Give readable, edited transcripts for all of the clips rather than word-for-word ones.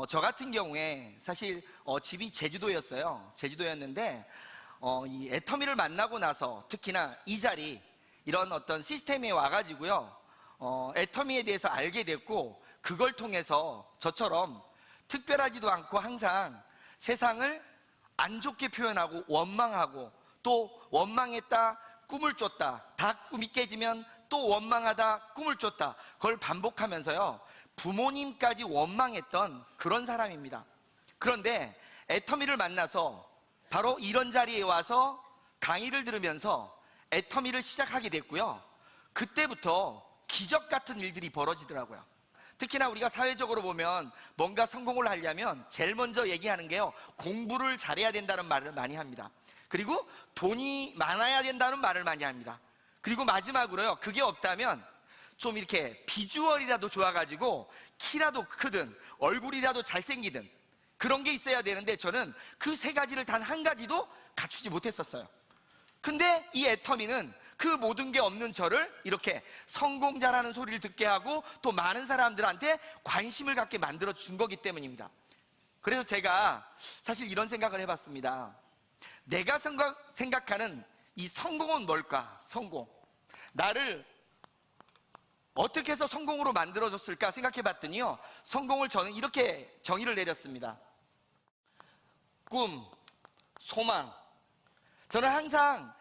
저 같은 경우에 사실 집이 제주도였어요. 제주도였는데 이 애터미를 만나고 나서 특히나 이 자리 이런 어떤 시스템에 와가지고요, 애터미에 대해서 알게 됐고, 그걸 통해서 저처럼 특별하지도 않고 항상 세상을 안 좋게 표현하고 원망하고, 또 원망했다 꿈을 쫓다, 다 꿈이 깨지면 또 원망하다 꿈을 쫓다, 그걸 반복하면서요 부모님까지 원망했던 그런 사람입니다. 그런데 애터미를 만나서 바로 이런 자리에 와서 강의를 들으면서 애터미를 시작하게 됐고요, 그때부터 기적 같은 일들이 벌어지더라고요. 특히나 우리가 사회적으로 보면 뭔가 성공을 하려면 제일 먼저 얘기하는 게요, 공부를 잘해야 된다는 말을 많이 합니다. 그리고 돈이 많아야 된다는 말을 많이 합니다. 그리고 마지막으로요, 그게 없다면 좀 이렇게 비주얼이라도 좋아가지고 키라도 크든 얼굴이라도 잘생기든 그런 게 있어야 되는데, 저는 그 세 가지를 단 한 가지도 갖추지 못했었어요. 근데 이 애터미는 그 모든 게 없는 저를 이렇게 성공자라는 소리를 듣게 하고 또 많은 사람들한테 관심을 갖게 만들어 준 거기 때문입니다. 그래서 제가 사실 이런 생각을 해봤습니다. 내가 생각하는 이 성공은 뭘까? 성공, 나를 어떻게 해서 성공으로 만들어줬을까 생각해 봤더니요, 성공을 저는 이렇게 정의를 내렸습니다. 꿈, 소망. 저는 항상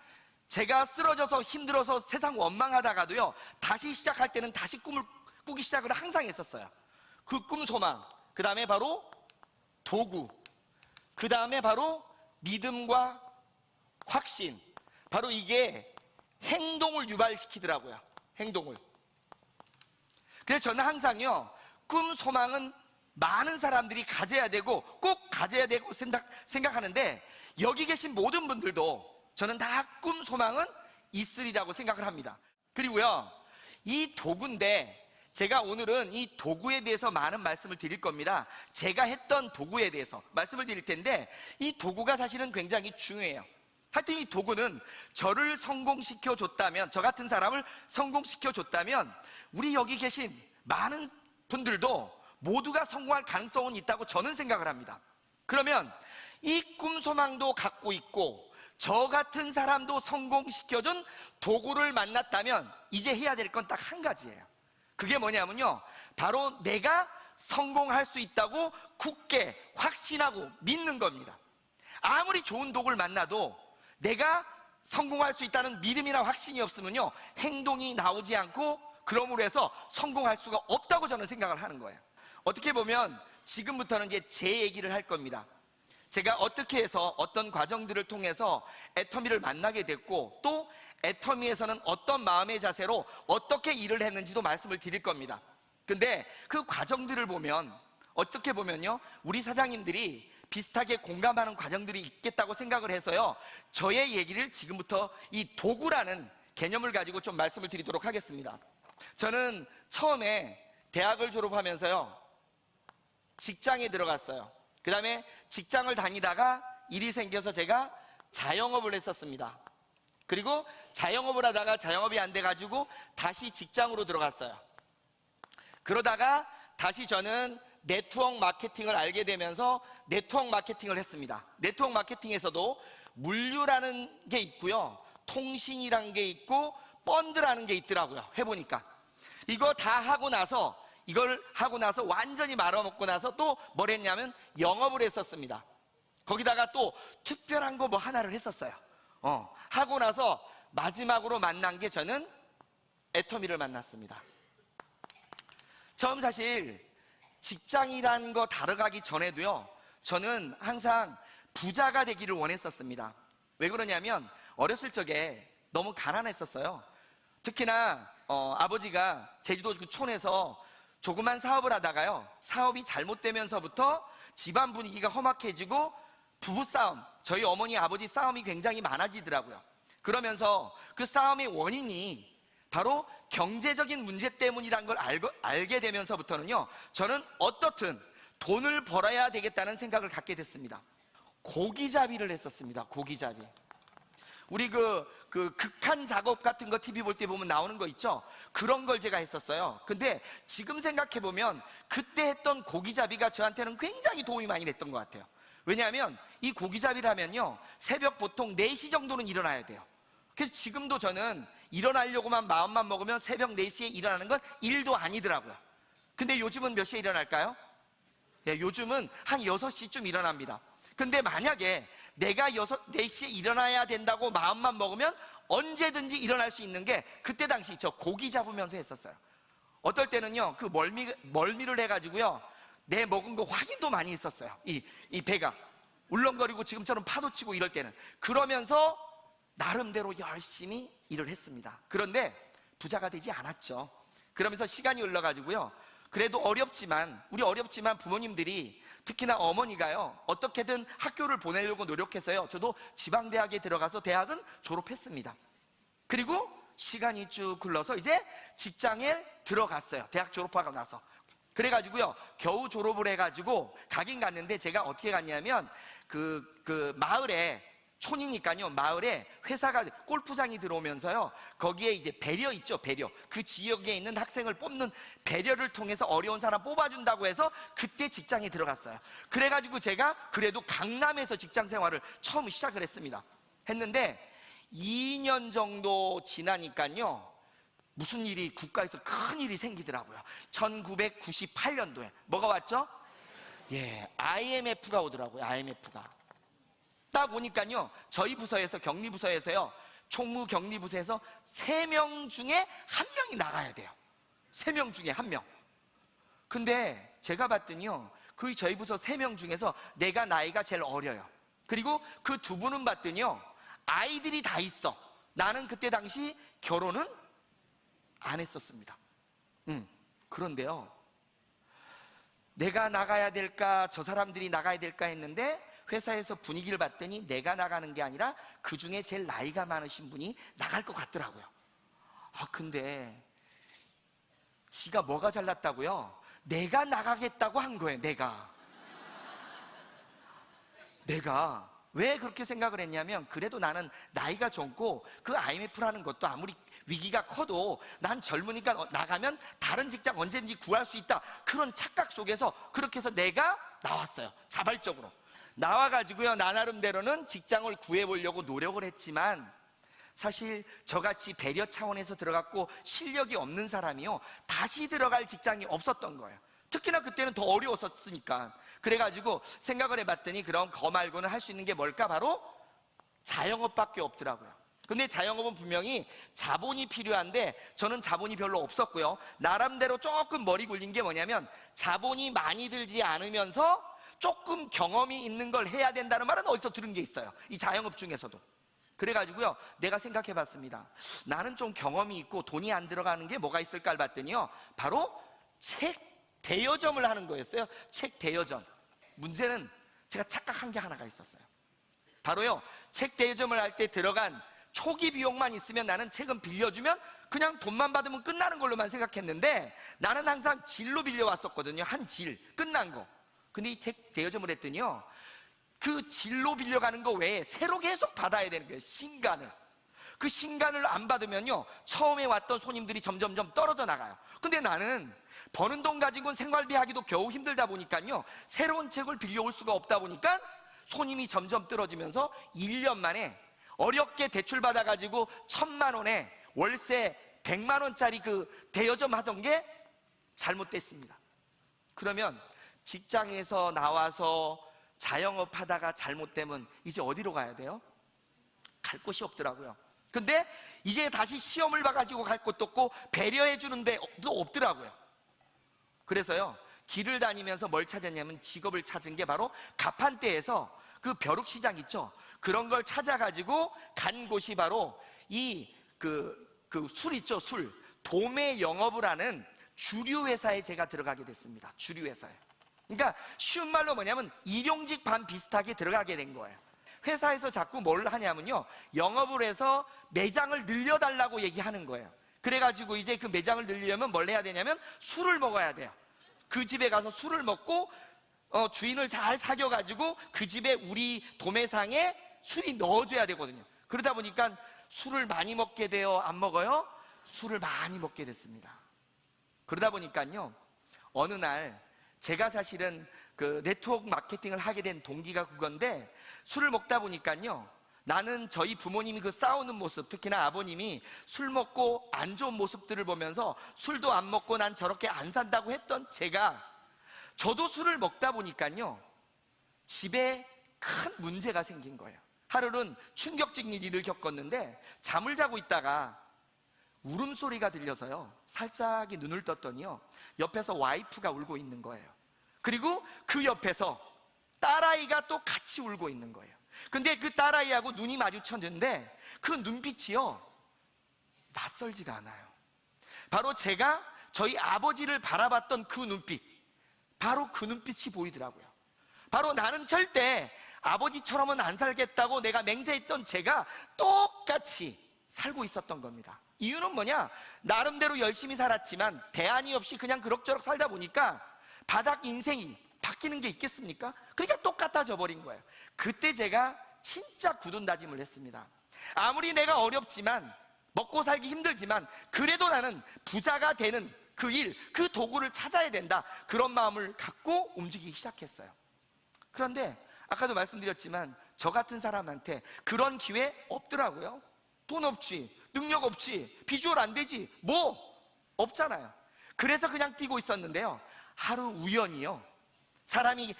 제가 쓰러져서 힘들어서 세상 원망하다가도요, 다시 시작할 때는 다시 꿈을 꾸기 시작을 항상 했었어요. 그 꿈, 소망, 그 다음에 바로 도구, 그 다음에 바로 믿음과 확신, 바로 이게 행동을 유발시키더라고요. 행동을. 그래서 저는 항상요, 꿈, 소망은 많은 사람들이 가져야 되고 꼭 가져야 되고 생각하는데, 여기 계신 모든 분들도 저는 다 꿈, 소망은 있으리라고 생각을 합니다. 그리고요, 이 도구인데 제가 오늘은 이 도구에 대해서 많은 말씀을 드릴 겁니다. 제가 했던 도구에 대해서 말씀을 드릴 텐데, 이 도구가 사실은 굉장히 중요해요. 하여튼 이 도구는 저를 성공시켜 줬다면, 저 같은 사람을 성공시켜 줬다면 우리 여기 계신 많은 분들도 모두가 성공할 가능성은 있다고 저는 생각을 합니다. 그러면 이 꿈, 소망도 갖고 있고 저 같은 사람도 성공시켜준 도구를 만났다면 이제 해야 될 건 딱 한 가지예요. 그게 뭐냐면요, 바로 내가 성공할 수 있다고 굳게 확신하고 믿는 겁니다. 아무리 좋은 도구를 만나도 내가 성공할 수 있다는 믿음이나 확신이 없으면요, 행동이 나오지 않고 그러므로 해서 성공할 수가 없다고 저는 생각을 하는 거예요. 어떻게 보면 지금부터는 이제 제 얘기를 할 겁니다. 제가 어떻게 해서 어떤 과정들을 통해서 애터미를 만나게 됐고, 또 애터미에서는 어떤 마음의 자세로 어떻게 일을 했는지도 말씀을 드릴 겁니다. 근데 그 과정들을 보면 어떻게 보면요, 우리 사장님들이 비슷하게 공감하는 과정들이 있겠다고 생각을 해서요, 저의 얘기를 지금부터 이 도구라는 개념을 가지고 좀 말씀을 드리도록 하겠습니다. 저는 처음에 대학을 졸업하면서요, 직장에 들어갔어요. 그 다음에 직장을 다니다가 일이 생겨서 제가 자영업을 했었습니다. 그리고 자영업을 하다가 자영업이 안 돼가지고 다시 직장으로 들어갔어요. 그러다가 다시 저는 네트워크 마케팅을 알게 되면서 네트워크 마케팅을 했습니다. 네트워크 마케팅에서도 물류라는 게 있고요, 통신이라는 게 있고 펀드라는 게 있더라고요. 해보니까 이거 다 하고 나서, 이걸 하고 나서 완전히 말아먹고 나서 또 뭘 했냐면 영업을 했었습니다. 거기다가 또 특별한 거 뭐 하나를 했었어요. 하고 나서 마지막으로 만난 게 저는 애터미를 만났습니다. 처음 사실 직장이라는 거 다뤄가기 전에도요, 저는 항상 부자가 되기를 원했었습니다. 왜 그러냐면 어렸을 적에 너무 가난했었어요. 특히나 아버지가 제주도 그 촌에서 조그만 사업을 하다가요, 사업이 잘못되면서부터 집안 분위기가 험악해지고 부부싸움, 저희 어머니 아버지 싸움이 굉장히 많아지더라고요. 그러면서 그 싸움의 원인이 바로 경제적인 문제 때문이란 걸 알게 되면서부터는요, 저는 어떻든 돈을 벌어야 되겠다는 생각을 갖게 됐습니다. 고기잡이를 했었습니다. 고기잡이. 우리 그 극한 작업 같은 거 TV 볼 때 보면 나오는 거 있죠? 그런 걸 제가 했었어요. 근데 지금 생각해보면 그때 했던 고기잡이가 저한테는 굉장히 도움이 많이 됐던 것 같아요. 왜냐하면 이 고기잡이라면요, 새벽 보통 4시 정도는 일어나야 돼요. 그래서 지금도 저는 일어나려고만 마음만 먹으면 새벽 4시에 일어나는 건 일도 아니더라고요. 근데 요즘은 몇 시에 일어날까요? 네, 요즘은 한 6시쯤 일어납니다. 근데 만약에 내가 4시에 일어나야 된다고 마음만 먹으면 언제든지 일어날 수 있는 게 그때 당시 저 고기 잡으면서 했었어요. 어떨 때는요, 그 멀미를 해가지고요, 내 먹은 거 확인도 많이 했었어요. 이 배가 울렁거리고 지금처럼 파도 치고 이럴 때는. 그러면서 나름대로 열심히 일을 했습니다. 그런데 부자가 되지 않았죠. 그러면서 시간이 흘러가지고요, 그래도 어렵지만 부모님들이, 특히나 어머니가요, 어떻게든 학교를 보내려고 노력해서요, 저도 지방대학에 들어가서 대학은 졸업했습니다. 그리고 시간이 쭉 흘러서 이제 직장에 들어갔어요. 대학 졸업하고 나서. 그래가지고요, 겨우 졸업을 해가지고 가긴 갔는데, 제가 어떻게 갔냐면 그 마을에, 촌이니까요, 마을에 회사가, 골프장이 들어오면서요, 거기에 이제 배려 있죠, 배려. 그 지역에 있는 학생을 뽑는 배려를 통해서 어려운 사람 뽑아준다고 해서 그때 직장에 들어갔어요. 그래가지고 제가 그래도 강남에서 직장 생활을 처음 시작을 했는데 2년 정도 지나니까요, 무슨 일이, 국가에서 큰 일이 생기더라고요. 1998년도에 뭐가 왔죠? IMF가 오더라고요. IMF가 딱 오니까요, 저희 부서에서, 격리부서에서요, 총무 격리부서에서 3명 중에 1명이 나가야 돼요. 3명 중에 1명. 근데 제가 봤더니요, 그 저희 부서 3명 중에서 내가 나이가 제일 어려요. 그리고 그 2분은 봤더니요, 아이들이 다 있어. 나는 그때 당시 결혼은 안 했었습니다. 그런데요, 내가 나가야 될까, 저 사람들이 나가야 될까 했는데, 회사에서 분위기를 봤더니 내가 나가는 게 아니라 그 중에 제일 나이가 많으신 분이 나갈 것 같더라고요. 근데 지가 뭐가 잘났다고요? 내가 나가겠다고 한 거예요. 내가 왜 그렇게 생각을 했냐면, 그래도 나는 나이가 젊고 그 IMF라는 것도 아무리 위기가 커도 난 젊으니까 나가면 다른 직장 언제든지 구할 수 있다, 그런 착각 속에서 그렇게 해서 내가 나왔어요. 자발적으로 나와가지고요, 나 나름대로는 직장을 구해보려고 노력을 했지만, 사실 저같이 배려 차원에서 들어갔고 실력이 없는 사람이요, 다시 들어갈 직장이 없었던 거예요. 특히나 그때는 더 어려웠었으니까. 그래가지고 생각을 해봤더니, 그럼 거 말고는 할 수 있는 게 뭘까? 바로 자영업밖에 없더라고요. 근데 자영업은 분명히 자본이 필요한데 저는 자본이 별로 없었고요, 나름대로 조금 머리 굴린 게 뭐냐면, 자본이 많이 들지 않으면서 조금 경험이 있는 걸 해야 된다는 말은 어디서 들은 게 있어요, 이 자영업 중에서도. 그래가지고요, 내가 생각해 봤습니다. 나는 좀 경험이 있고 돈이 안 들어가는 게 뭐가 있을까 봤더니요, 바로 책 대여점을 하는 거였어요. 책 대여점. 문제는 제가 착각한 게 하나가 있었어요. 바로요, 책 대여점을 할 때 들어간 초기 비용만 있으면 나는 책은 빌려주면 그냥 돈만 받으면 끝나는 걸로만 생각했는데, 나는 항상 질로 빌려왔었거든요. 한 질, 끝난 거. 근데 이 책 대여점을 했더니요, 그 질로 빌려가는 거 외에 새로 계속 받아야 되는 거예요. 신간을. 그 신간을 안 받으면요, 처음에 왔던 손님들이 점점점 떨어져 나가요. 근데 나는 버는 돈 가지고는 생활비 하기도 겨우 힘들다 보니까요, 새로운 책을 빌려올 수가 없다 보니까 손님이 점점 떨어지면서 1년 만에 어렵게 대출 받아가지고 1,000만 원에 월세 100만 원짜리 그 대여점 하던 게 잘못됐습니다. 그러면 직장에서 나와서 자영업 하다가 잘못되면 이제 어디로 가야 돼요? 갈 곳이 없더라고요. 근데 이제 다시 시험을 봐가지고 갈 곳도 없고 배려해 주는 데도 없더라고요. 그래서요, 길을 다니면서 뭘 찾았냐면, 직업을 찾은 게 바로 가판대에서 그 벼룩시장 있죠? 그런 걸 찾아가지고 간 곳이 바로 술 있죠, 술. 도매 영업을 하는 주류회사에 제가 들어가게 됐습니다. 주류회사에. 그러니까 쉬운 말로 뭐냐면 일용직 반 비슷하게 들어가게 된 거예요. 회사에서 자꾸 뭘 하냐면요, 영업을 해서 매장을 늘려달라고 얘기하는 거예요. 그래가지고 이제 그 매장을 늘리려면 뭘 해야 되냐면 술을 먹어야 돼요. 그 집에 가서 술을 먹고 주인을 잘 사귀어가지고 그 집에 우리 도매상에 술이 넣어줘야 되거든요. 그러다 보니까 술을 많이 먹게 돼요? 안 먹어요? 술을 많이 먹게 됐습니다. 그러다 보니까요, 어느 날 제가 사실은 그 네트워크 마케팅을 하게 된 동기가 그건데, 술을 먹다 보니까요, 나는 저희 부모님이 그 싸우는 모습, 특히나 아버님이 술 먹고 안 좋은 모습들을 보면서 술도 안 먹고 난 저렇게 안 산다고 했던 제가, 저도 술을 먹다 보니까요, 집에 큰 문제가 생긴 거예요. 하루는 충격적인 일을 겪었는데, 잠을 자고 있다가 울음소리가 들려서요, 살짝 눈을 떴더니요, 옆에서 와이프가 울고 있는 거예요. 그리고 그 옆에서 딸아이가 또 같이 울고 있는 거예요. 근데 그 딸아이하고 눈이 마주쳤는데 그 눈빛이요, 낯설지가 않아요. 바로 제가 저희 아버지를 바라봤던 그 눈빛, 바로 그 눈빛이 보이더라고요. 바로 나는 절대 아버지처럼은 안 살겠다고 내가 맹세했던 제가 똑같이 살고 있었던 겁니다. 이유는 뭐냐? 나름대로 열심히 살았지만 대안이 없이 그냥 그럭저럭 살다 보니까 바닥 인생이 바뀌는 게 있겠습니까? 그러니까 똑같아져 버린 거예요. 그때 제가 진짜 굳은 다짐을 했습니다. 아무리 내가 어렵지만, 먹고 살기 힘들지만, 그래도 나는 부자가 되는 그 일, 그 도구를 찾아야 된다, 그런 마음을 갖고 움직이기 시작했어요. 그런데 아까도 말씀드렸지만 저 같은 사람한테 그런 기회 없더라고요. 돈 없지, 능력 없지, 비주얼 안 되지, 뭐 없잖아요. 그래서 그냥 뛰고 있었는데요, 하루 우연히요, 사람이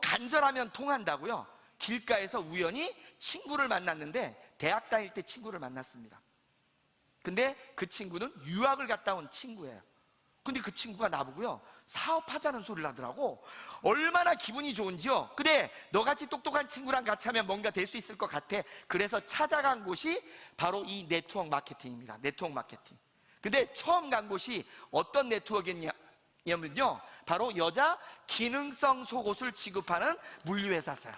간절하면 통한다고요, 길가에서 우연히 친구를 만났는데, 대학 다닐 때 친구를 만났습니다. 근데 그 친구는 유학을 갔다 온 친구예요. 근데 그 친구가 나보고요, 사업하자는 소리를 하더라고. 얼마나 기분이 좋은지요. 그래, 너같이 똑똑한 친구랑 같이 하면 뭔가 될 수 있을 것 같아. 그래서 찾아간 곳이 바로 이 네트워크 마케팅입니다. 네트워크 마케팅. 근데 처음 간 곳이 어떤 네트워크였냐면요, 바로 여자 기능성 속옷을 취급하는 물류회사였어요.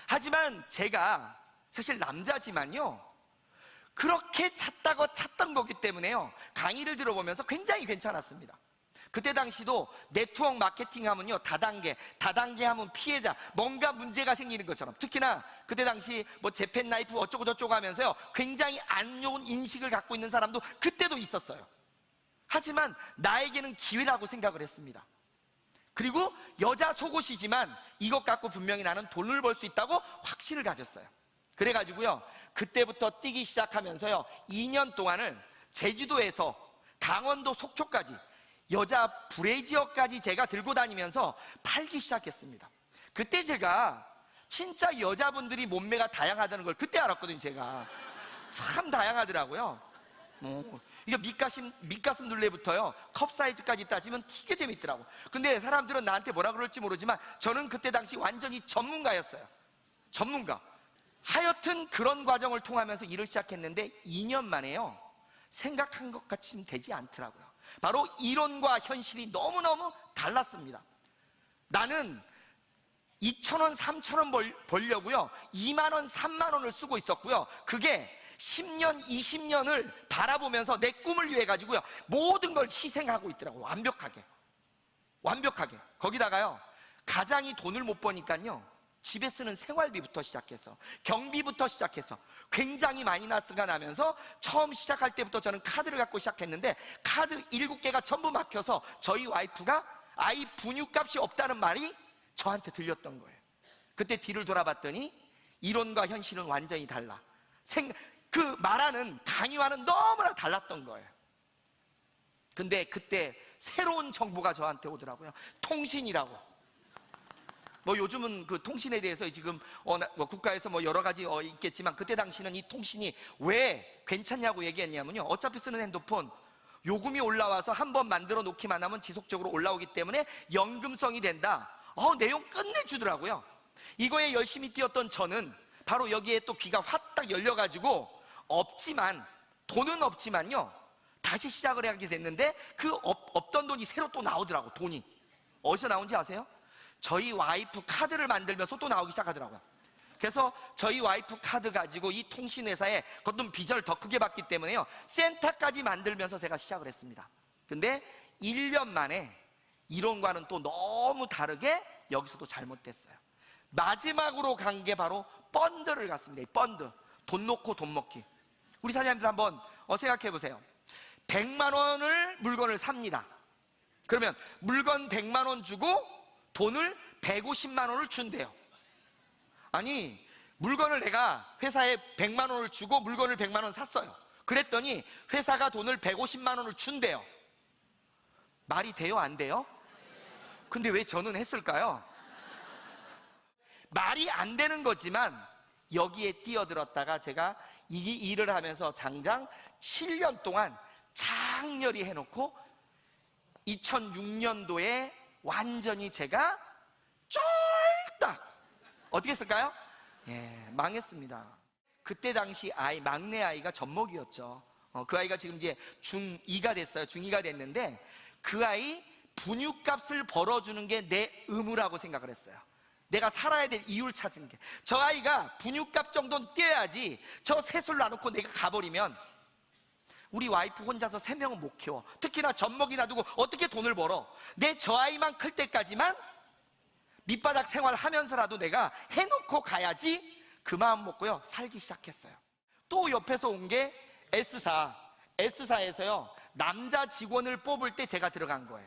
하지만 제가 사실 남자지만요, 그렇게 찾던 거기 때문에요, 강의를 들어보면서 굉장히 괜찮았습니다. 그때 당시도 네트워크 마케팅 하면요, 다단계 하면 피해자, 뭔가 문제가 생기는 것처럼, 특히나 그때 당시 뭐 재팬 나이프 어쩌고 저쩌고 하면서요, 굉장히 안 좋은 인식을 갖고 있는 사람도 그때도 있었어요. 하지만 나에게는 기회라고 생각을 했습니다. 그리고 여자 속옷이지만 이것 갖고 분명히 나는 돈을 벌 수 있다고 확신을 가졌어요. 그래가지고요, 그때부터 뛰기 시작하면서요, 2년 동안을 제주도에서 강원도 속초까지 여자 브래지어까지 제가 들고 다니면서 팔기 시작했습니다. 그때 제가 진짜 여자분들이 몸매가 다양하다는 걸 그때 알았거든요. 제가 참 다양하더라고요. 이게 밑가슴 둘레부터요, 컵 사이즈까지 따지면 되게 재밌더라고. 근데 사람들은 나한테 뭐라 그럴지 모르지만 저는 그때 당시 완전히 전문가였어요. 전문가. 하여튼 그런 과정을 통하면서 일을 시작했는데 2년 만에요, 생각한 것 같이는 되지 않더라고요. 바로 이론과 현실이 너무너무 달랐습니다. 나는 2,000원, 3,000원 벌려고요, 2만원, 3만원을 쓰고 있었고요. 그게 10년, 20년을 바라보면서 내 꿈을 위해 가지고요, 모든 걸 희생하고 있더라고요. 완벽하게. 거기다가요, 가장이 돈을 못 버니까요, 집에 쓰는 생활비부터 시작해서, 경비부터 시작해서 굉장히 마이너스가 나면서, 처음 시작할 때부터 저는 카드를 갖고 시작했는데 카드 7개가 전부 막혀서 저희 와이프가 아이 분유값이 없다는 말이 저한테 들렸던 거예요. 그때 뒤를 돌아봤더니 이론과 현실은 완전히 달라. 그 말하는 강의와는 너무나 달랐던 거예요. 근데 그때 새로운 정보가 저한테 오더라고요. 통신이라고. 뭐 요즘은 그 통신에 대해서 지금 뭐 국가에서 뭐 여러 가지 있겠지만, 그때 당시는 이 통신이 왜 괜찮냐고 얘기했냐면요, 어차피 쓰는 핸드폰 요금이 올라와서 한번 만들어 놓기만 하면 지속적으로 올라오기 때문에 연금성이 된다. 내용 끝내주더라고요. 이거에 열심히 뛰었던 저는 바로 여기에 또 귀가 화딱 열려가지고, 돈은 없지만요, 다시 시작을 하게 됐는데 그 없던 돈이 새로 또 나오더라고. 돈이 어디서 나온지 아세요? 저희 와이프 카드를 만들면서 또 나오기 시작하더라고요. 그래서 저희 와이프 카드 가지고 이 통신회사에 어떤 비전을 더 크게 봤기 때문에요, 센터까지 만들면서 제가 시작을 했습니다. 근데 1년 만에 이론과는 또 너무 다르게 여기서도 잘못됐어요. 마지막으로 간 게 바로 펀드를 갔습니다. 펀드. 돈 놓고 돈 먹기. 우리 사장님들 한번 생각해 보세요. 100만 원을 물건을 삽니다. 그러면 물건 100만 원 주고 돈을 150만 원을 준대요. 아니, 물건을 내가 회사에 100만 원을 주고 물건을 100만 원 샀어요. 그랬더니 회사가 돈을 150만 원을 준대요. 말이 돼요, 안 돼요? 근데 왜 저는 했을까요? 말이 안 되는 거지만 여기에 뛰어들었다가 제가 이 일을 하면서 장장 7년 동안 장렬히 해놓고 2006년도에 완전히 제가 쫄딱 어떻게 했을까요? 예, 망했습니다. 그때 당시 막내 아이가 젖먹이었죠. 그 아이가 지금 이제 중2가 됐어요. 중2가 됐는데 그 아이 분유값을 벌어주는 게 내 의무라고 생각을 했어요. 내가 살아야 될 이유를 찾은 게, 저 아이가 분유값 정도는 떼어야지 저 셋을 놔놓고 내가 가버리면 우리 와이프 혼자서 3명은 못 키워. 특히나 젖먹이 놔두고 어떻게 돈을 벌어. 내 저 아이만 클 때까지만 밑바닥 생활하면서라도 내가 해놓고 가야지, 그 마음 먹고요 살기 시작했어요. 또 옆에서 온 게 S사에서요 남자 직원을 뽑을 때 제가 들어간 거예요.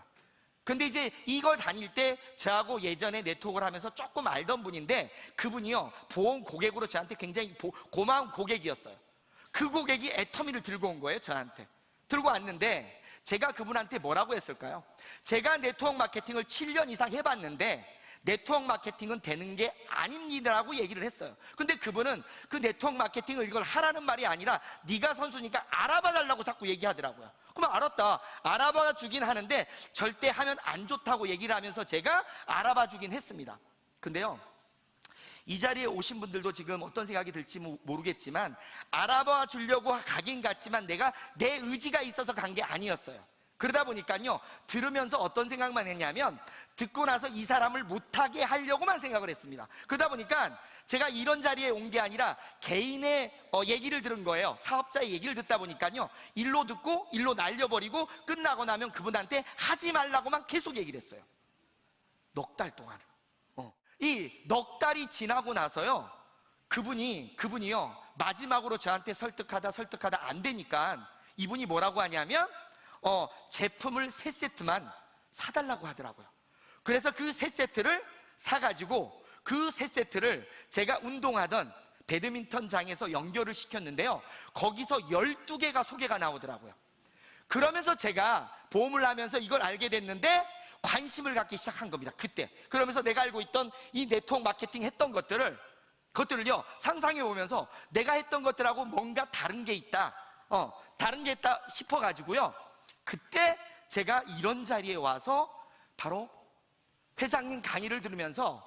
근데 이제 이걸 다닐 때 저하고 예전에 네트워크를 하면서 조금 알던 분인데, 그분이요 보험 고객으로 저한테 굉장히 고마운 고객이었어요. 그 고객이 애터미를 들고 온 거예요. 저한테 들고 왔는데 제가 그분한테 뭐라고 했을까요? 제가 네트워크 마케팅을 7년 이상 해봤는데 네트워크 마케팅은 되는 게 아닙니다라고 얘기를 했어요. 근데 그분은 그 네트워크 마케팅을 이걸 하라는 말이 아니라 네가 선수니까 알아봐 달라고 자꾸 얘기하더라고요. 그러면 알았다, 알아봐 주긴 하는데 절대 하면 안 좋다고 얘기를 하면서 제가 알아봐 주긴 했습니다. 근데요 이 자리에 오신 분들도 지금 어떤 생각이 들지 모르겠지만 알아봐 주려고 가긴 갔지만 내가 내 의지가 있어서 간 게 아니었어요. 그러다 보니까요 들으면서 어떤 생각만 했냐면 듣고 나서 이 사람을 못하게 하려고만 생각을 했습니다. 그러다 보니까 제가 이런 자리에 온 게 아니라 개인의 얘기를 들은 거예요. 사업자의 얘기를 듣다 보니까요 일로 듣고 일로 날려버리고 끝나고 나면 그분한테 하지 말라고만 계속 얘기를 했어요. 넉 달 동안. 이 넉 달이 지나고 나서요 그분이요 마지막으로 저한테 설득하다 안 되니까 이분이 뭐라고 하냐면 제품을 3세트만 사달라고 하더라고요. 그래서 그 3세트를 사가지고 그 3세트를 제가 운동하던 배드민턴장에서 연결을 시켰는데요 거기서 12개가 소개가 나오더라고요. 그러면서 제가 보험을 하면서 이걸 알게 됐는데 관심을 갖기 시작한 겁니다. 그때. 그러면서 내가 알고 있던 이 네트워크 마케팅 했던 것들을요 상상해 보면서 내가 했던 것들하고 뭔가 다른 게 있다 싶어가지고요 그때 제가 이런 자리에 와서 바로 회장님 강의를 들으면서요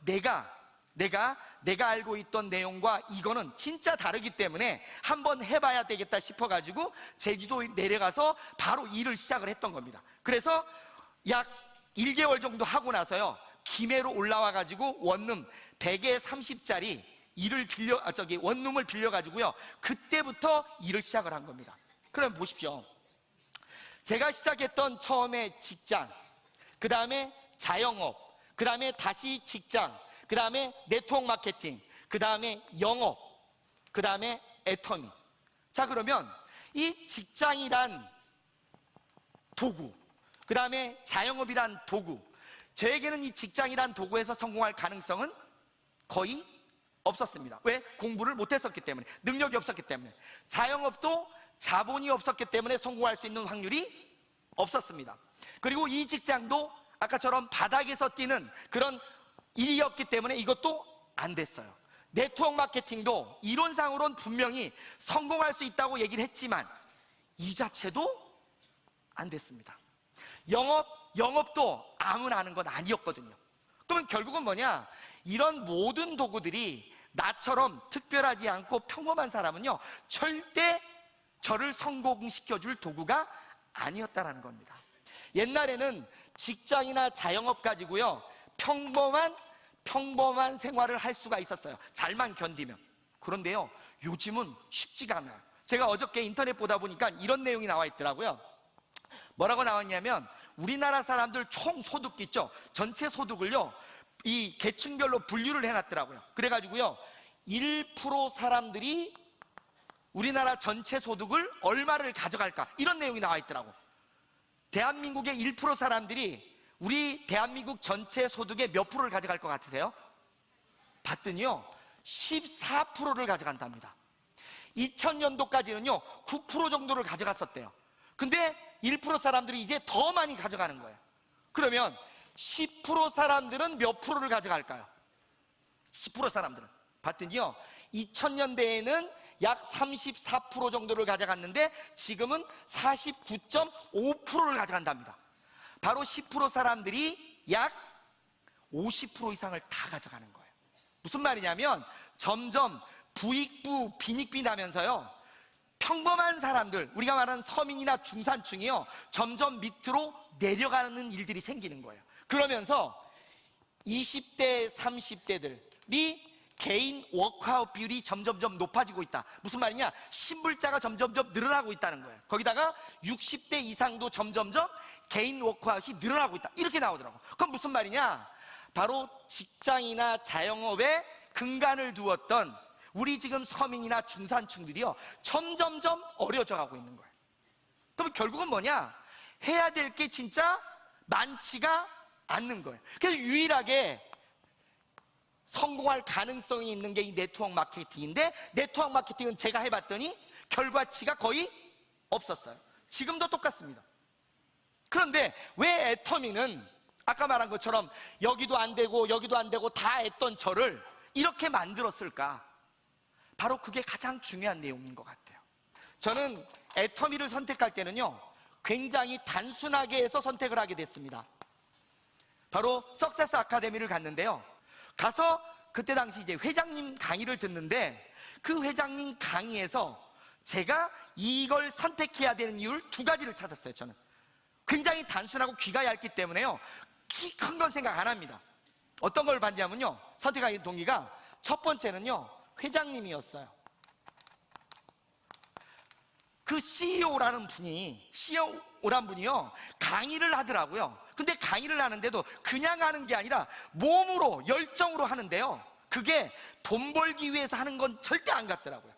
내가 알고 있던 내용과 이거는 진짜 다르기 때문에 한번 해봐야 되겠다 싶어가지고 제주도에 내려가서 바로 일을 시작을 했던 겁니다. 그래서 약 1개월 정도 하고 나서요 김해로 올라와가지고 원룸 100에 30짜리 원룸을 빌려가지고요 그때부터 일을 시작을 한 겁니다. 그럼 보십시오. 제가 시작했던 처음에 직장, 그 다음에 자영업, 그 다음에 다시 직장, 그 다음에 네트워크 마케팅, 그 다음에 영업, 그 다음에 애터미. 자, 그러면 이 직장이란 도구, 그 다음에 자영업이란 도구, 저에게는 이 직장이란 도구에서 성공할 가능성은 거의 없었습니다. 왜? 공부를 못했었기 때문에, 능력이 없었기 때문에. 자영업도 자본이 없었기 때문에 성공할 수 있는 확률이 없었습니다. 그리고 이 직장도 아까처럼 바닥에서 뛰는 그런 일이었기 때문에 이것도 안 됐어요. 네트워크 마케팅도 이론상으로는 분명히 성공할 수 있다고 얘기를 했지만 이 자체도 안 됐습니다. 영업도 아무나 하는 건 아니었거든요. 그러면 결국은 뭐냐? 이런 모든 도구들이 나처럼 특별하지 않고 평범한 사람은요 절대 저를 성공시켜줄 도구가 아니었다라는 겁니다. 옛날에는 직장이나 자영업 가지고요 평범한 생활을 할 수가 있었어요. 잘만 견디면. 그런데요 요즘은 쉽지가 않아요. 제가 어저께 인터넷 보다 보니까 이런 내용이 나와 있더라고요. 뭐라고 나왔냐면 우리나라 사람들 총 소득 있죠, 전체 소득을요 이 계층별로 분류를 해놨더라고요. 그래가지고요 1% 사람들이 우리나라 전체 소득을 얼마를 가져갈까? 이런 내용이 나와 있더라고. 대한민국의 1% 사람들이 우리 대한민국 전체 소득의 몇 프로를 가져갈 것 같으세요? 봤더니요 14%를 가져간답니다. 2000년도까지는요 9% 정도를 가져갔었대요. 근데 1% 사람들이 이제 더 많이 가져가는 거예요. 그러면 10% 사람들은 몇 프로를 가져갈까요? 10% 사람들은 봤더니요 2000년대에는 약 34% 정도를 가져갔는데 지금은 49.5%를 가져간답니다. 바로 10% 사람들이 약 50% 이상을 다 가져가는 거예요. 무슨 말이냐면 점점 부익부 빈익빈 나면서요 평범한 사람들, 우리가 말하는 서민이나 중산층이요 점점 밑으로 내려가는 일들이 생기는 거예요. 그러면서 20대, 30대들이 개인 워크아웃 비율이 점점점 높아지고 있다. 무슨 말이냐? 신불자가 점점점 늘어나고 있다는 거예요. 거기다가 60대 이상도 점점점 개인 워크아웃이 늘어나고 있다. 이렇게 나오더라고. 그럼 무슨 말이냐? 바로 직장이나 자영업에 근간을 두었던 우리 지금 서민이나 중산층들이요 점점점 어려져 가고 있는 거예요. 그럼 결국은 뭐냐? 해야 될 게 진짜 많지가 않는 거예요. 그래서 유일하게 성공할 가능성이 있는 게 이 네트워크 마케팅인데, 네트워크 마케팅은 제가 해봤더니 결과치가 거의 없었어요. 지금도 똑같습니다. 그런데 왜 애터미는 아까 말한 것처럼 여기도 안 되고 여기도 안 되고 다 했던 저를 이렇게 만들었을까? 바로 그게 가장 중요한 내용인 것 같아요. 저는 애터미를 선택할 때는요 굉장히 단순하게 해서 선택을 하게 됐습니다. 바로 석세스 아카데미를 갔는데요, 가서 그때 당시 이제 회장님 강의를 듣는데 그 회장님 강의에서 제가 이걸 선택해야 되는 이유를 두 가지를 찾았어요. 저는 굉장히 단순하고 귀가 얇기 때문에요 키 큰 건 생각 안 합니다. 어떤 걸 봤냐면요, 선택하기 동기가 첫 번째는요 회장님이었어요. 그 CEO라는 분이요 강의를 하더라고요. 근데 강의를 하는데도 그냥 하는 게 아니라 몸으로 열정으로 하는데요, 그게 돈 벌기 위해서 하는 건 절대 안 같더라고요.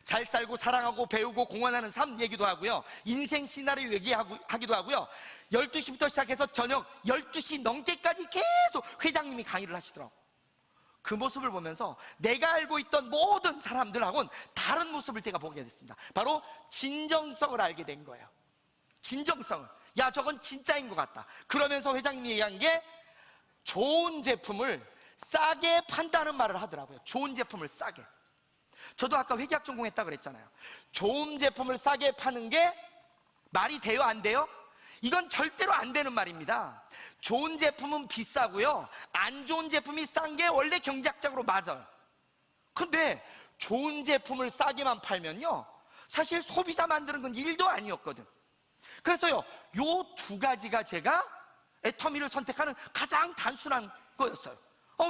잘 살고 사랑하고 배우고 공헌하는 삶 얘기도 하고요, 인생 시나리오 얘기하기도 하고요, 12시부터 시작해서 저녁 12시 넘게까지 계속 회장님이 강의를 하시더라고요. 그 모습을 보면서 내가 알고 있던 모든 사람들하고는 다른 모습을 제가 보게 됐습니다. 바로 진정성을 알게 된 거예요. 진정성을. 야, 저건 진짜인 것 같다. 그러면서 회장님이 얘기한 게 좋은 제품을 싸게 판다는 말을 하더라고요. 좋은 제품을 싸게. 저도 아까 회계학 전공했다 그랬잖아요. 좋은 제품을 싸게 파는 게 말이 돼요, 안 돼요? 이건 절대로 안 되는 말입니다. 좋은 제품은 비싸고요, 안 좋은 제품이 싼 게 원래 경제학적으로 맞아요. 근데 좋은 제품을 싸게만 팔면요 사실 소비자 만드는 건 일도 아니었거든. 그래서요 요 두 가지가 제가 애터미를 선택하는 가장 단순한 거였어요.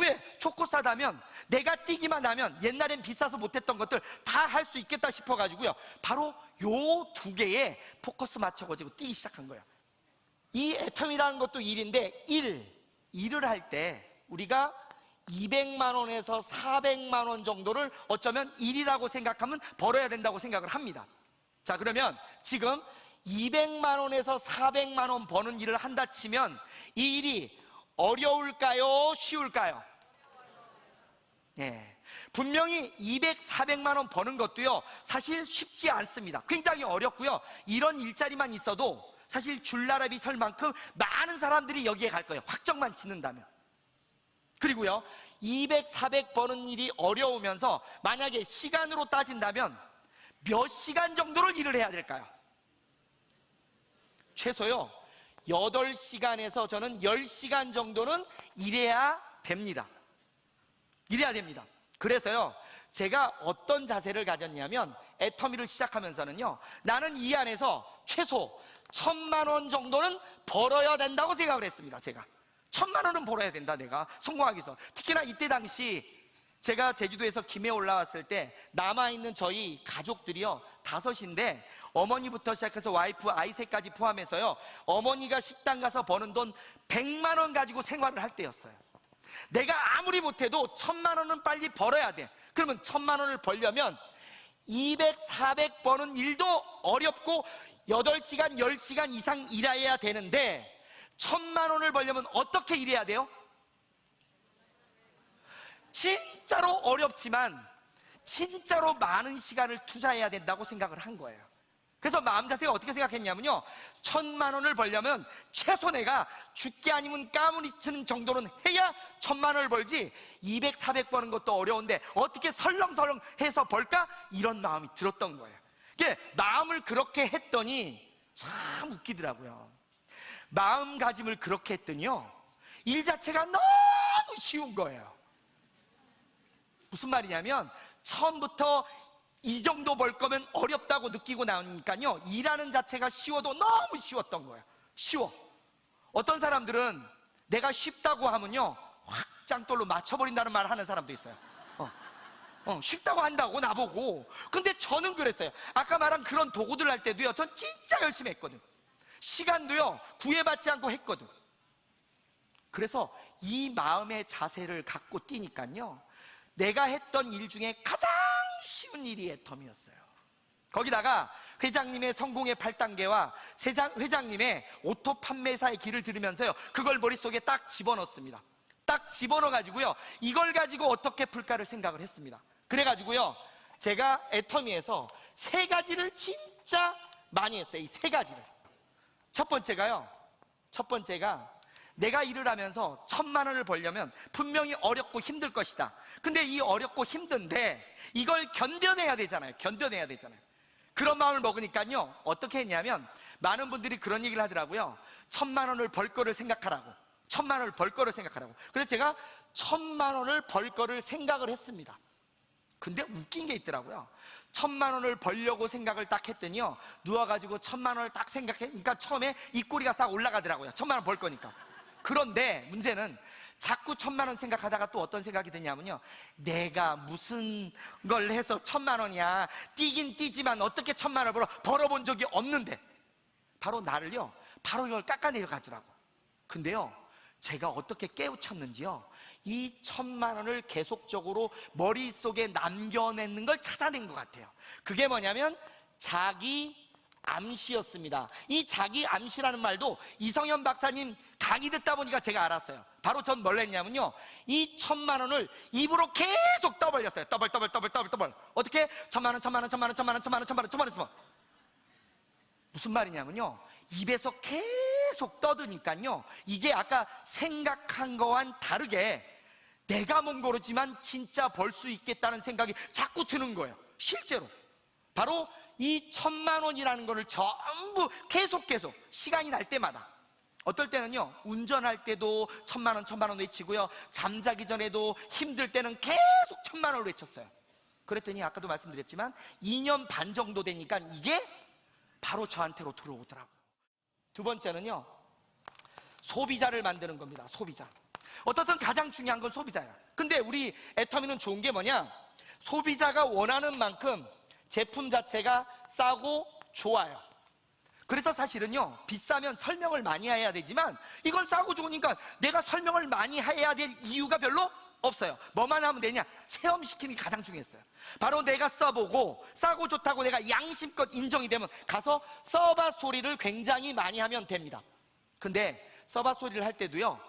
왜? 초코 싸다면 내가 뛰기만 하면 옛날엔 비싸서 못했던 것들 다 할 수 있겠다 싶어가지고요 바로 요 두 개에 포커스 맞춰가지고 뛰기 시작한 거예요. 이 애터미라는 것도 일인데 일을 할 때 우리가 200만 원에서 400만 원 정도를 어쩌면 일이라고 생각하면 벌어야 된다고 생각을 합니다. 자, 그러면 지금 200만 원에서 400만 원 버는 일을 한다 치면 이 일이 어려울까요? 쉬울까요? 네, 분명히 200, 400만 원 버는 것도요 사실 쉽지 않습니다. 굉장히 어렵고요, 이런 일자리만 있어도 사실 줄나라비 설 만큼 많은 사람들이 여기에 갈 거예요, 확정만 짓는다면. 그리고요 200, 400 버는 일이 어려우면서 만약에 시간으로 따진다면 몇 시간 정도를 일을 해야 될까요? 최소요 8시간에서 저는 10시간 정도는 일해야 됩니다. 그래서요 제가 어떤 자세를 가졌냐면 애터미를 시작하면서는요 나는 이 안에서 최소 1,000만 원 정도는 벌어야 된다고 생각을 했습니다. 제가 1,000만 원은 벌어야 된다, 내가 성공하기 위해서. 특히나 이때 당시 제가 제주도에서 김해 올라왔을 때 남아있는 저희 가족들이요 5인데 어머니부터 시작해서 와이프, 아이 셋까지 포함해서요 어머니가 식당 가서 버는 돈 100만 원 가지고 생활을 할 때였어요. 내가 아무리 못해도 1,000만 원은 빨리 벌어야 돼. 그러면 1,000만 원을 벌려면 200, 400번은 일도 어렵고 8시간, 10시간 이상 일해야 되는데 1,000만 원을 벌려면 어떻게 일해야 돼요? 진짜로 어렵지만 진짜로 많은 시간을 투자해야 된다고 생각을 한 거예요. 그래서 마음 자세가 어떻게 생각했냐면요, 1,000만 원을 벌려면 최소 내가 죽게 아니면 까무리치는 정도는 해야 1,000만 원을 벌지 200, 400 버는 것도 어려운데 어떻게 설렁설렁 해서 벌까? 이런 마음이 들었던 거예요. 마음을 그렇게 했더니 참 웃기더라고요. 마음가짐을 그렇게 했더니요, 일 자체가 너무 쉬운 거예요. 무슨 말이냐면 처음부터 이 정도 벌 거면 어렵다고 느끼고 나오니까요, 일하는 자체가 쉬워도 너무 쉬웠던 거예요. 쉬워. 어떤 사람들은 내가 쉽다고 하면요 확 짱돌로 맞춰버린다는 말을 하는 사람도 있어요. 쉽다고 한다고 나보고. 근데 저는 그랬어요. 아까 말한 그런 도구들 할 때도요, 전 진짜 열심히 했거든. 시간도요 구애받지 않고 했거든. 그래서 이 마음의 자세를 갖고 뛰니까요, 내가 했던 일 중에 가장 쉬운 일이 애텀이었어요. 거기다가 회장님의 성공의 8단계와 회장님의 오토 판매사의 길을 들으면서요, 그걸 머릿속에 딱 집어넣습니다. 딱 집어넣어 가지고요, 이걸 가지고 어떻게 풀까를 생각을 했습니다. 그래가지고요, 제가 애터미에서 3가지를 진짜 많이 했어요. 이 3가지를. 첫 번째가 내가 일을 하면서 1,000만 원을 벌려면 분명히 어렵고 힘들 것이다. 근데 이 어렵고 힘든데 이걸 견뎌내야 되잖아요. 그런 마음을 먹으니까요, 어떻게 했냐면 많은 분들이 그런 얘기를 하더라고요. 1,000만 원을 벌 거를 생각하라고. 1,000만 원을 벌 거를 생각하라고. 그래서 제가 1,000만 원을 벌 거를 생각을 했습니다. 근데 웃긴 게 있더라고요. 1,000만 원을 벌려고 생각을 딱 했더니요, 누워가지고 1,000만 원을 딱 생각하니까 처음에 입꼬리가 싹 올라가더라고요. 1,000만 원 벌 거니까. 그런데 문제는 자꾸 1,000만 원 생각하다가 또 어떤 생각이 드냐면요, 내가 무슨 걸 해서 1,000만 원이야. 뛰긴 뛰지만 어떻게 1,000만 원을 벌어본 적이 없는데. 바로 나를요, 바로 이걸 깎아내려 가더라고. 근데요, 제가 어떻게 깨우쳤는지요, 이 1,000만 원을 계속적으로 머릿속에 남겨내는 걸 찾아낸 것 같아요. 그게 뭐냐면 자기 암시였습니다. 이 자기 암시라는 말도 이성현 박사님 강의 듣다 보니까 제가 알았어요. 바로 전 뭘 했냐면요, 이 1,000만 원을 입으로 계속 떠벌렸어요. 더블. 어떻게? 1,000만 원, 1,000만 원, 1,000만 원, 1,000만 원, 1,000만 원, 1,000만 원, 1,000만 원. 무슨 말이냐면요, 입에서 계속 떠드니까요, 이게 아까 생각한 거와는 다르게 내가 뭔 모르지만 진짜 벌 수 있겠다는 생각이 자꾸 드는 거예요. 실제로 바로 이 1,000만 원이라는 거를 전부 계속 시간이 날 때마다, 어떨 때는요 운전할 때도 1,000만 원 외치고요, 잠자기 전에도 힘들 때는 계속 1,000만 원을 외쳤어요. 그랬더니 아까도 말씀드렸지만 2년 반 정도 되니까 이게 바로 저한테로 들어오더라고요. 두 번째는요, 소비자를 만드는 겁니다. 소비자. 어떻든 가장 중요한 건 소비자야. 근데 우리 애터미는 좋은 게 뭐냐, 소비자가 원하는 만큼 제품 자체가 싸고 좋아요. 그래서 사실은요, 비싸면 설명을 많이 해야 되지만 이건 싸고 좋으니까 내가 설명을 많이 해야 될 이유가 별로 없어요. 뭐만 하면 되냐? 체험시키는 게 가장 중요했어요. 바로 내가 써보고 싸고 좋다고 내가 양심껏 인정이 되면 가서 써봐 소리를 굉장히 많이 하면 됩니다. 근데 써봐 소리를 할 때도요,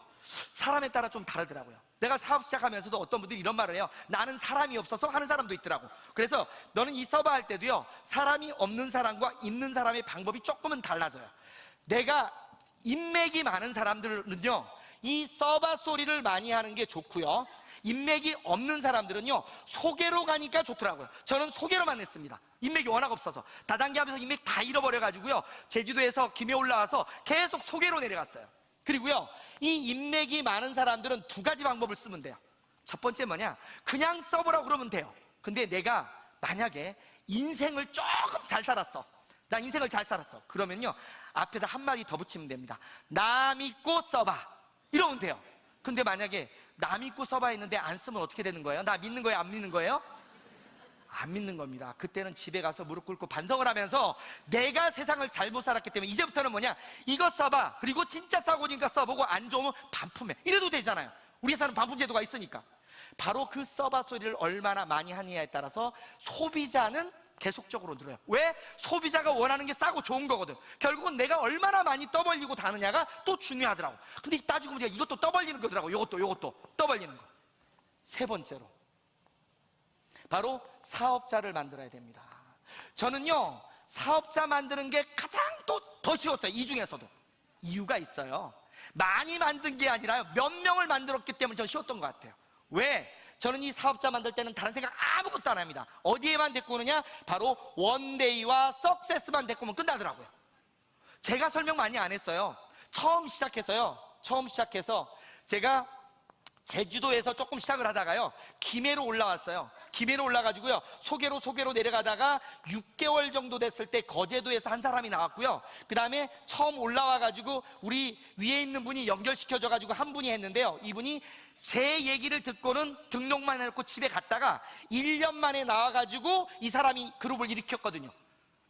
사람에 따라 좀 다르더라고요. 내가 사업 시작하면서도 어떤 분들이 이런 말을 해요. 나는 사람이 없어서 하는 사람도 있더라고. 그래서 너는 이 서버 할 때도요, 사람이 없는 사람과 있는 사람의 방법이 조금은 달라져요. 내가 인맥이 많은 사람들은요, 이 서버 소리를 많이 하는 게 좋고요, 인맥이 없는 사람들은요 소개로 가니까 좋더라고요. 저는 소개로만 했습니다. 인맥이 워낙 없어서 다단계 하면서 인맥 다 잃어버려가지고요, 제주도에서 김해 올라와서 계속 소개로 내려갔어요. 그리고요, 이 인맥이 많은 사람들은 2가지 방법을 쓰면 돼요. 첫 번째 뭐냐, 그냥 써보라고 그러면 돼요. 근데 내가 만약에 인생을 조금 잘 살았어, 난 인생을 잘 살았어, 그러면요 앞에다 한마디 더 붙이면 됩니다. 나 믿고 써봐, 이러면 돼요. 근데 만약에 나 믿고 써봐 했는데 안 쓰면 어떻게 되는 거예요? 나 믿는 거예요, 안 믿는 거예요? 안 믿는 겁니다. 그때는 집에 가서 무릎 꿇고 반성을 하면서 내가 세상을 잘못 살았기 때문에 이제부터는 뭐냐, 이거 써봐, 그리고 진짜 싸고니까 써보고 안 좋으면 반품해, 이래도 되잖아요. 우리 회사는 반품제도가 있으니까. 바로 그 서바 소리를 얼마나 많이 하느냐에 따라서 소비자는 계속적으로 늘어요. 왜? 소비자가 원하는 게 싸고 좋은 거거든. 결국은 내가 얼마나 많이 떠벌리고 다느냐가 또 중요하더라고. 근데 따지고 보니까 이것도 떠벌리는 거더라고. 요것도 떠벌리는 거. 세 번째로 바로 사업자를 만들어야 됩니다. 저는요, 사업자 만드는 게 가장 더 쉬웠어요. 이 중에서도. 이유가 있어요. 많이 만든 게 아니라 몇 명을 만들었기 때문에 전 쉬웠던 것 같아요. 왜? 저는 이 사업자 만들 때는 다른 생각 아무것도 안 합니다. 어디에만 데리고 오느냐? 바로 원데이와 석세스만 데리고 오면 끝나더라고요. 제가 설명 많이 안 했어요. 처음 시작해서 제가 제주도에서 조금 시작을 하다가요, 김해로 올라왔어요. 김해로 올라가지고요, 소개로 내려가다가 6개월 정도 됐을 때 거제도에서 한 사람이 나왔고요. 그 다음에 처음 올라와가지고 우리 위에 있는 분이 연결시켜줘가지고 한 분이 했는데요, 이분이 제 얘기를 듣고는 등록만 해놓고 집에 갔다가 1년 만에 나와가지고 이 사람이 그룹을 일으켰거든요.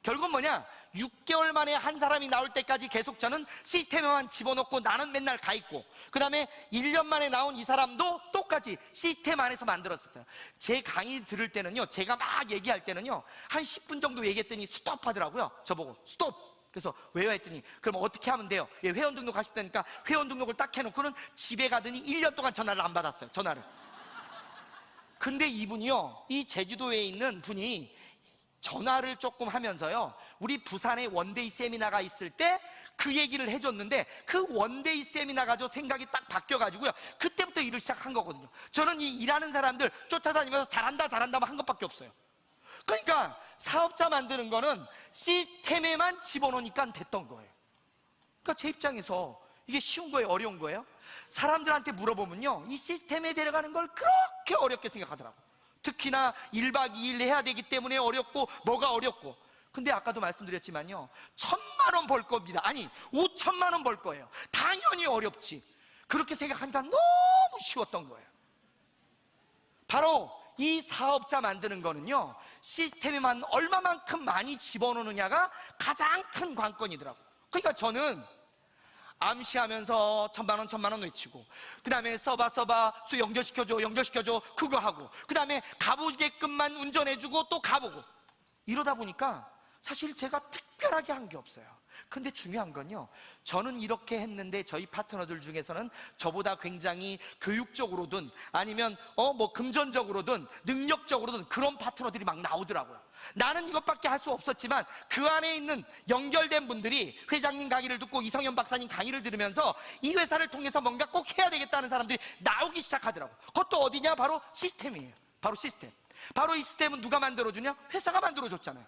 결국은 뭐냐? 6개월 만에 한 사람이 나올 때까지 계속 저는 시스템에만 집어넣고 나는 맨날 가 있고, 그 다음에 1년 만에 나온 이 사람도 똑같이 시스템 안에서 만들었었어요. 제 강의 들을 때는요, 제가 막 얘기할 때는요, 한 10분 정도 얘기했더니 스톱 하더라고요. 저보고 스톱. 그래서 왜요? 했더니 그럼 어떻게 하면 돼요? 예, 회원 등록 하셨다니까 회원 등록을 딱 해놓고는 집에 가더니 1년 동안 전화를 안 받았어요. 전화를. 근데 이분이요, 이 제주도에 있는 분이 전화를 조금 하면서요, 우리 부산에 원데이 세미나가 있을 때 그 얘기를 해줬는데, 그 원데이 세미나 가지고 생각이 딱 바뀌어가지고요, 그때부터 일을 시작한 거거든요. 저는 이 일하는 사람들 쫓아다니면서 잘한다만 한 것밖에 없어요. 그러니까 사업자 만드는 거는 시스템에만 집어넣으니까 됐던 거예요. 그러니까 제 입장에서 이게 쉬운 거예요, 어려운 거예요? 사람들한테 물어보면요, 이 시스템에 데려가는 걸 그렇게 어렵게 생각하더라고. 특히나 1박 2일 해야 되기 때문에 어렵고, 뭐가 어렵고. 근데 아까도 말씀드렸지만요, 1,000만 원 벌 겁니다. 아니, 5천만 원 벌 거예요. 당연히 어렵지. 그렇게 생각하니까 너무 쉬웠던 거예요. 바로 이 사업자 만드는 거는요, 시스템에만 얼마만큼 많이 집어넣느냐가 가장 큰 관건이더라고. 그러니까 저는 암시하면서 1,000만 원 외치고, 그 다음에 써봐 수 연결시켜줘 그거 하고, 그 다음에 가보게끔만 운전해주고 또 가보고, 이러다 보니까 사실 제가 특별하게 한 게 없어요. 근데 중요한 건요, 저는 이렇게 했는데 저희 파트너들 중에서는 저보다 굉장히 교육적으로든 아니면 뭐 금전적으로든 능력적으로든 그런 파트너들이 막 나오더라고요. 나는 이것밖에 할 수 없었지만 그 안에 있는 연결된 분들이 회장님 강의를 듣고 이성현 박사님 강의를 들으면서 이 회사를 통해서 뭔가 꼭 해야 되겠다는 사람들이 나오기 시작하더라고요. 그것도 어디냐? 바로 시스템이에요. 바로 시스템. 바로 이 시스템은 누가 만들어주냐? 회사가 만들어줬잖아요.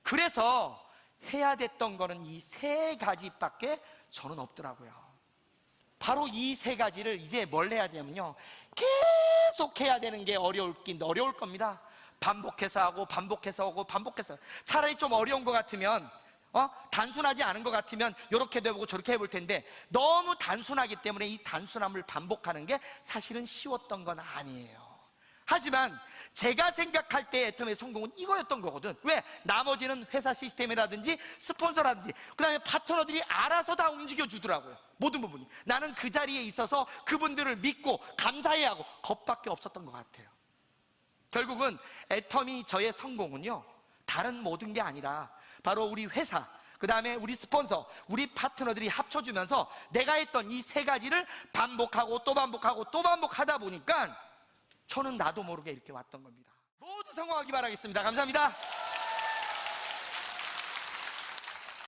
그래서 해야 됐던 거는 이 세 가지밖에 저는 없더라고요. 바로 이 세 가지를 이제 뭘 해야 되냐면요, 계속 해야 되는 게 어려울 겁니다. 반복해서 하고 차라리 좀 어려운 것 같으면, 단순하지 않은 것 같으면 이렇게도 해보고 저렇게 해볼 텐데, 너무 단순하기 때문에 이 단순함을 반복하는 게 사실은 쉬웠던 건 아니에요. 하지만 제가 생각할 때 애텀의 성공은 이거였던 거거든. 왜? 나머지는 회사 시스템이라든지 스폰서라든지 그 다음에 파트너들이 알아서 다 움직여 주더라고요. 모든 부분이. 나는 그 자리에 있어서 그분들을 믿고 감사해야 하고, 겁밖에 없었던 것 같아요. 결국은 애텀이 저의 성공은요, 다른 모든 게 아니라 바로 우리 회사, 그 다음에 우리 스폰서, 우리 파트너들이 합쳐주면서 내가 했던 이 세 가지를 반복하고 또 반복하다 보니까 저는 나도 모르게 이렇게 왔던 겁니다. 모두 성공하기 바라겠습니다. 감사합니다.